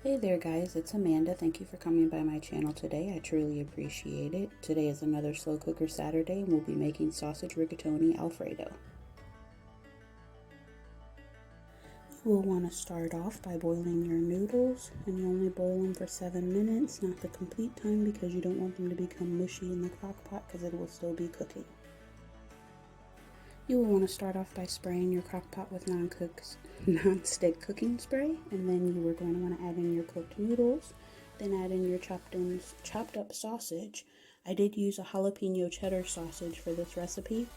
Hey there guys, it's Amanda. Thank you for coming by my channel today. I truly appreciate it. Today is another slow cooker Saturday and we'll be making sausage rigatoni Alfredo. You will want to start off by boiling your noodles, and you only boil them for 7 minutes, not the complete time because you don't want them to become mushy in the crock pot because it will still be cooking. You will want to start off by spraying your crock pot with non-stick cooking spray, and then you are going to want to add in your cooked noodles, then add in your chopped up sausage. I did use a jalapeno cheddar sausage for this recipe,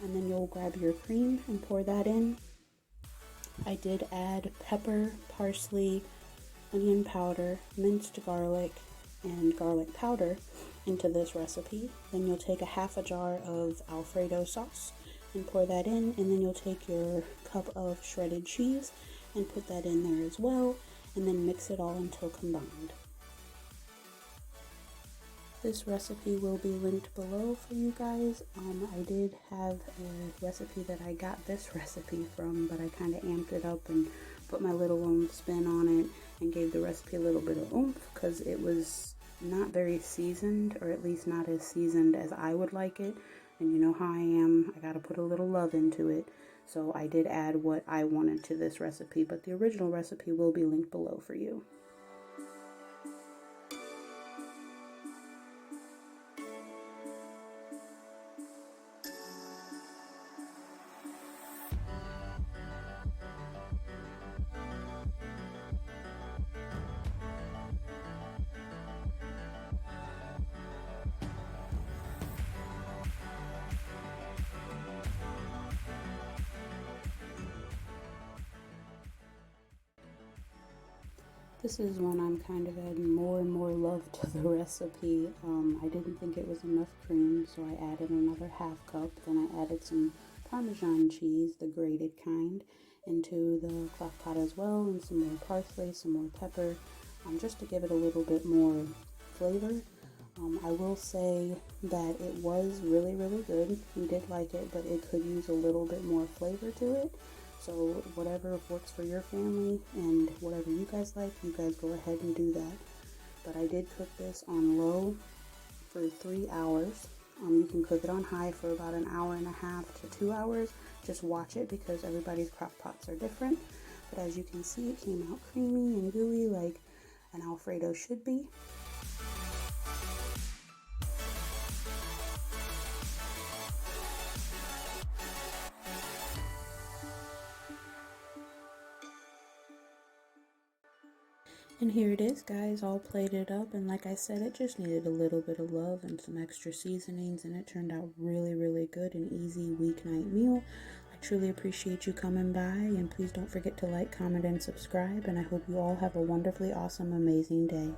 and then you'll grab your cream and pour that in. I did add pepper, parsley, onion powder, minced garlic, and garlic powder into this recipe. Then you'll take a half a jar of Alfredo sauce and pour that in, and then you'll take your cup of shredded cheese and put that in there as well, and then mix it all until combined. This recipe will be linked below for you guys. I did have a recipe that I got this recipe from, but I kind of amped it up and put my little own spin on it and gave the recipe a little bit of oomph because it was not very seasoned, or at least not as seasoned as I would like it. And you know how I am, I gotta put a little love into it. So I did add what I wanted to this recipe, but the original recipe will be linked below for you. This is when I'm kind of adding more and more love to the recipe. I didn't think it was enough cream, so I added another half cup. Then I added some Parmesan cheese, the grated kind, into the crock pot as well, and some more parsley, some more pepper, just to give it a little bit more flavor. I will say that it was really, really good. We did like it, but it could use a little bit more flavor to it. So whatever works for your family and whatever you guys like, you guys go ahead and do that. But I did cook this on low for 3 hours. You can cook it on high for about an hour and a half to 2 hours. Just watch it because everybody's crock pots are different. But as you can see, it came out creamy and gooey like an Alfredo should be. And here it is, guys, all plated up, and like I said, it just needed a little bit of love and some extra seasonings, and it turned out really, really good. An easy weeknight meal. I truly appreciate you coming by, and please don't forget to like, comment, and subscribe, and I hope you all have a wonderfully awesome, amazing day.